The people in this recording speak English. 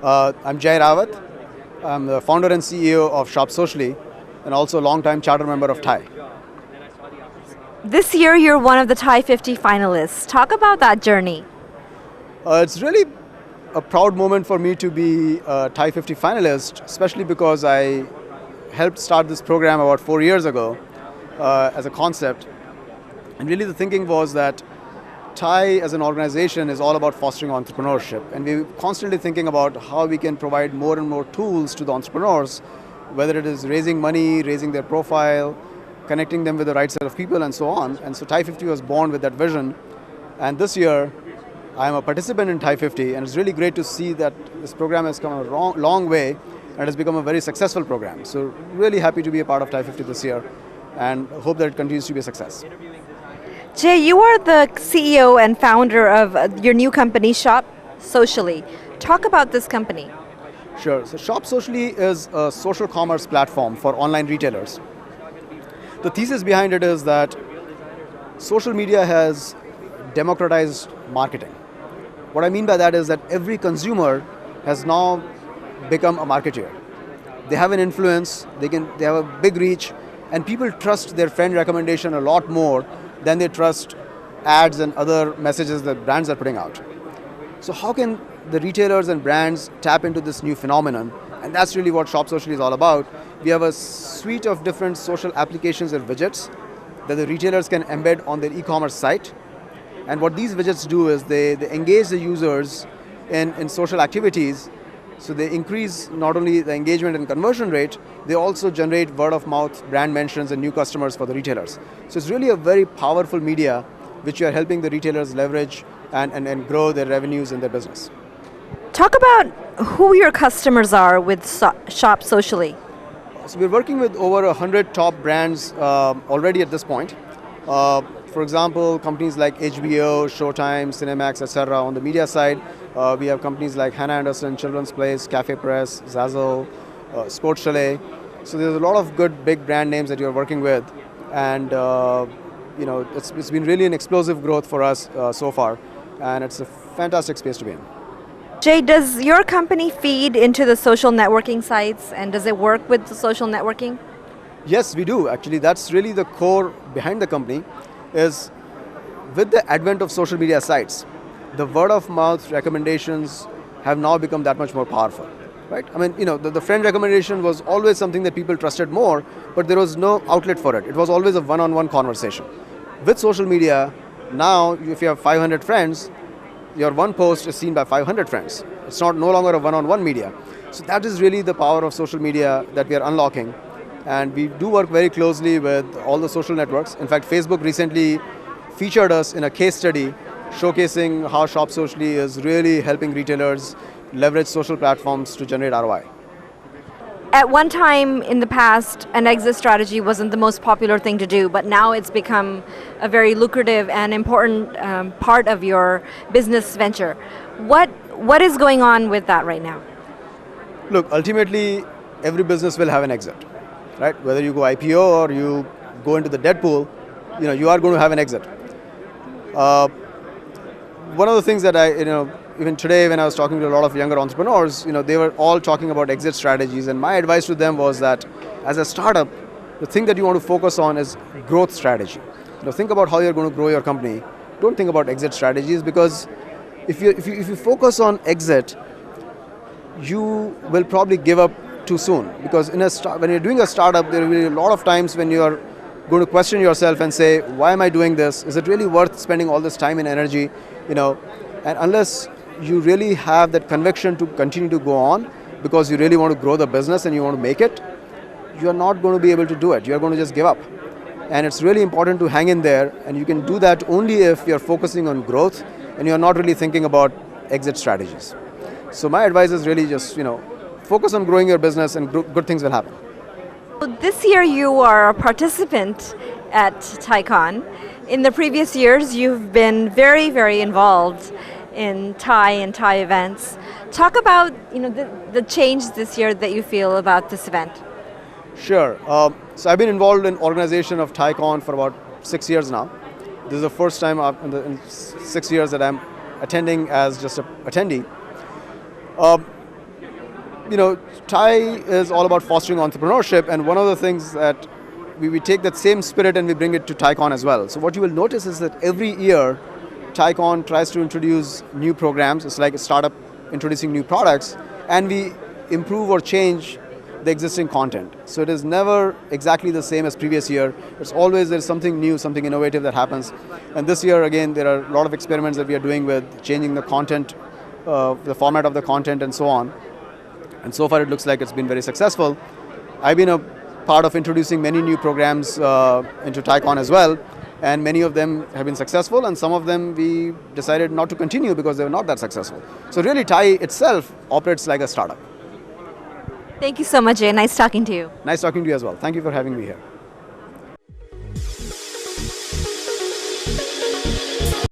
I'm Jay Rawat. I'm the founder and CEO of Shop Socially and also a long-time charter member of TiE. This year, you're one of the TiE 50 finalists. Talk about that journey. It's really a proud moment for me to be a TiE 50 finalist, especially because I helped start this program about 4 years ago as a concept. And really the thinking was that TiE as an organization is all about fostering entrepreneurship, and we're constantly thinking about how we can provide more and more tools to the entrepreneurs, whether it is raising money, raising their profile, connecting them with the right set of people and so on. And so TiE 50 was born with that vision, and this year I'm a participant in TiE 50, and it's really great to see that this program has come a long way and has become a very successful program. So really happy to be a part of TiE 50 this year and hope that it continues to be a success. Jay, you are the CEO and founder of your new company, Shop Socially. Talk about this company. Sure. So Shop Socially is a social commerce platform for online retailers. The thesis behind it is that social media has democratized marketing. What I mean by that is that every consumer has now become a marketeer. They have an influence, they have a big reach, and people trust their friend recommendation a lot more than they trust ads and other messages that brands are putting out. So how can the retailers and brands tap into this new phenomenon? And that's really what Shop Socially is all about. We have a suite of different social applications and widgets that the retailers can embed on their e-commerce site. And what these widgets do is they engage the users in social activities. So they increase not only the engagement and conversion rate, they also generate word of mouth, brand mentions, and new customers for the retailers. So it's really a very powerful media which you are helping the retailers leverage and grow their revenues in their business. Talk about who your customers are with Shop Socially. So we're working with over 100 top brands already at this point. For example, companies like HBO, Showtime, Cinemax, etc. On the media side, we have companies like Hannah Anderson, Children's Place, Cafe Press, Zazzle, Sports Chalet. So there's a lot of good big brand names that you're working with, and it's been really an explosive growth for us so far, and it's a fantastic space to be in. Jay, does your company feed into the social networking sites, and does it work with the social networking? Yes, we do. Actually, that's really the core behind the company. Is with the advent of social media sites, the word of mouth recommendations have now become that much more powerful, right? I mean, the friend recommendation was always something that people trusted more, but there was no outlet for it. It was always a one-on-one conversation. With social media, now if you have 500 friends, your one post is seen by 500 friends. It's no longer a one-on-one media. So that is really the power of social media that we are unlocking. And we do work very closely with all the social networks. In fact, Facebook recently featured us in a case study showcasing how Shop Socially is really helping retailers leverage social platforms to generate ROI. At one time in the past, an exit strategy wasn't the most popular thing to do, but now it's become a very lucrative and important part of your business venture. What is going on with that right now? Look, ultimately, every business will have an exit. Right? Whether you go IPO or you go into the debt pool, you are going to have an exit. One of the things that even today when I was talking to a lot of younger entrepreneurs, they were all talking about exit strategies, and my advice to them was that as a startup, the thing that you want to focus on is growth strategy. Think about how you're going to grow your company. Don't think about exit strategies, because if you focus on exit, you will probably give up too soon, because when you're doing a startup, there will be a lot of times when you are going to question yourself and say, why am I doing this? Is it really worth spending all this time and energy? And unless you really have that conviction to continue to go on because you really want to grow the business and you want to make it, you are not going to be able to do it. You are going to just give up. And it's really important to hang in there, and you can do that only if you're focusing on growth and you're not really thinking about exit strategies. So my advice is really just, focus on growing your business, and good things will happen. This year you are a participant at TiEcon. In the previous years you've been very, very involved in TiE and TiE events. Talk about the change this year that you feel about this event. Sure. So I've been involved in organization of TiEcon for about 6 years now. This is the first time in 6 years that I'm attending as just an attendee. TiE is all about fostering entrepreneurship, and one of the things that we take that same spirit and we bring it to TiEcon as well. So what you will notice is that every year, TiEcon tries to introduce new programs. It's like a startup introducing new products, and we improve or change the existing content. So it is never exactly the same as previous year. It's always there's something new, something innovative that happens. And this year, again, there are a lot of experiments that we are doing with changing the content, the format of the content and so on. And so far it looks like it's been very successful. I've been a part of introducing many new programs into TiEcon as well, and many of them have been successful, and some of them we decided not to continue because they were not that successful. So really TiE itself operates like a startup. Thank you so much, Jay. Nice talking to you. Nice talking to you as well. Thank you for having me here.